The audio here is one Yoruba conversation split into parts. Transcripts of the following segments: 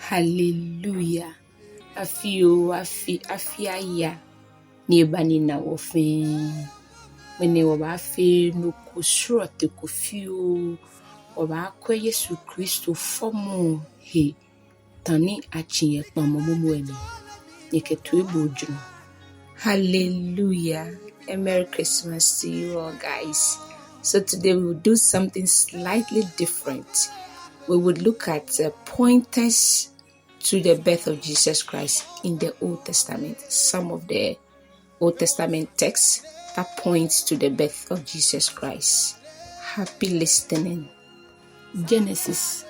Hallelujah. Afia ni bani na wofen. Mene wabafe no kusuro te kofio. Wabakwe Yesu Kristo Fɔmɔ he tani Atsi Kpaŋmɔ Momo eni. Yeketwe bojuno. Hallelujah. And Merry Christmas to you all, guys. So today we will do something slightly different. We would look at pointers to the birth of Jesus Christ in the Old Testament. Some of the Old Testament texts that points to the birth of Jesus Christ. Happy listening. Jɛnɛsis.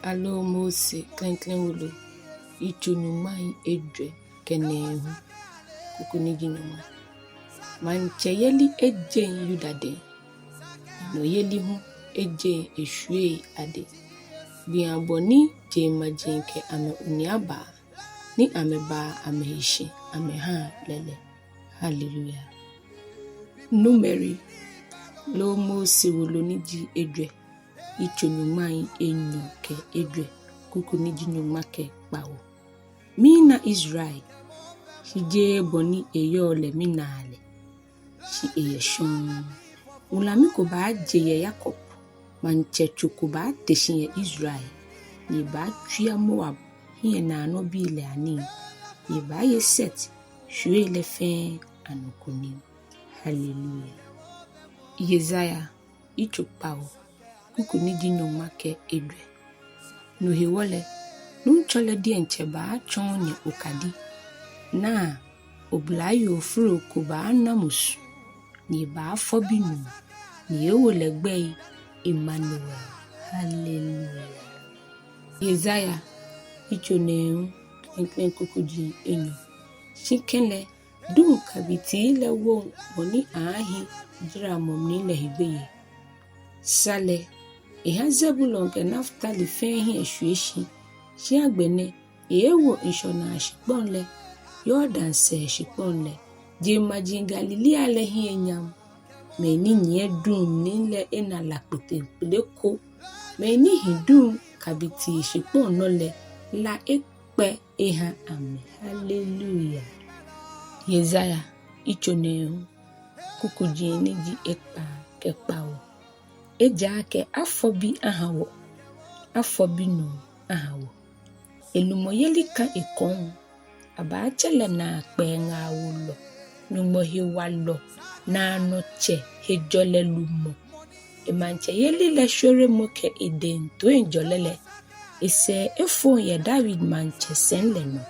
Alo Mose klenklen wulu. Ichunumai edre kenehu. Kukunijinuma. Manche yeli ejen yudade. No yeli hu ejen eshwe ade. Biamboni jema jenke ame uniaba. Ni ameba ameishi. Ameha lele. Hallelujah. Numeri. Lo Mose wulu niji edre. Ichunumai enyo ke edre. Kukunijinuma ke bawo. Mina Israel. Hije boni eyole minale. Shi eyeshon. Ulami ko ba jeye Yakob. Manche chuku ba teshin Israel. Ni ba tria Moab. Hiye na anobi ile ani. Ni ba Yeset. Shwe le fin anokuni. Hallelujah. Yesaia. Ichukpao. Kukuniji nyoma ke edre. Nuhewole. Nunchole di encheba chonye ukadi. Na oblayo furo kuba namusu. Ni ba fobinu. Ni ewolegbe Emmanuel. Hallelujah. Yesaia. Ichoneu. Klenklen kukuji enyo. Shinkele. Dun kabiti le wo moni ahi. Jira momni le hibeye. Sale. Eha Zebulon ke Naftali fenhi eshueshi. Shi agbene. Ewo inshona ashikbonle. Jordan se shikbonle. Jema Galilea le hi enyam. Meni nye dun nile ena lakpete pleko. Meni hidun kabiti shikbon nole. La ekpe eha ame. Hallelujah. Yesaia. Ichoneu. Kukujini ji ekpa kekpao. Eja ke afobi ahawo. Afobi no ahawo. Elumoyeli ka ekon. Aba chele na kpenga wulo. Numo hiwalo. Na anoche hejole lumo. Emanche yeli le shore moke idento enjolele. Ese efo ye David manche senle no.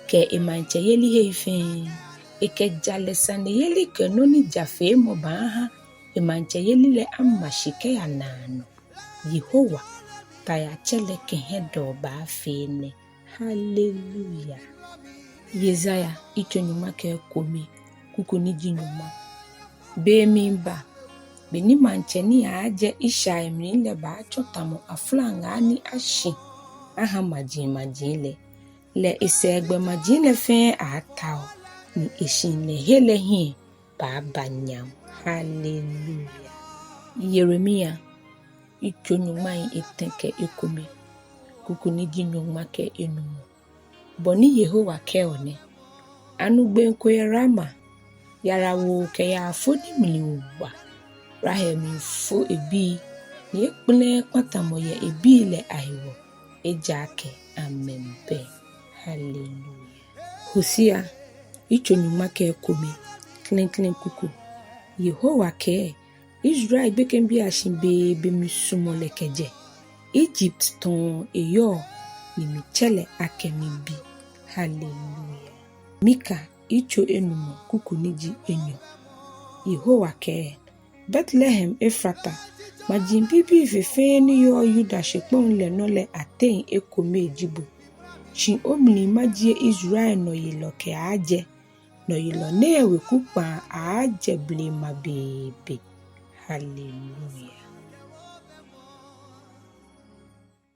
Ke emanche yeli heifen. Eke jale sane yeli ke noni jafe mo baha. Emanche yeli le amashike ya nano. Yehowa. Taya chele ke hedo ba fene. Hallelujah. Yesaia. Ichonyuma ke kome. Kukuniji nyuma. Be mimba. Beni manche ni aje isha emrile ba chotamo aflanga ni ashi. Aha majile. Le isegbe majile fe atao. Ni ishin le hele hie. Ba banyam. Hallelujah. Yeremia. Ichonyuma etenke ekome. Kukuniji nyuma ke enumo. Boni Yehowa ke one. Anugbe nkwe Rama. Yarawo ke ya afodi miliwa. Rahemi fo ebi. Ni ekpele kwatamoye ebi le ahiwo. Ejake amembe. Hallelujah. Hosea. Ichonyuma ke kome. Klenklen kuku. Yehowa ke. Israel bekembi ashimbe bemisumole keje. Egypt ton eyo. Ni michele akemibi. Hallelujah. Mika. Icho enumo kukuniji enyo. Yehowa ke. Bethlehem Efrata. Majimbibi fefe ni yo yuda shekpon le nole aten ekome ejibo. Chin omni majie Israel no yelo ke aje. No yelo newe kupa aje blema bebe. Hallelujah.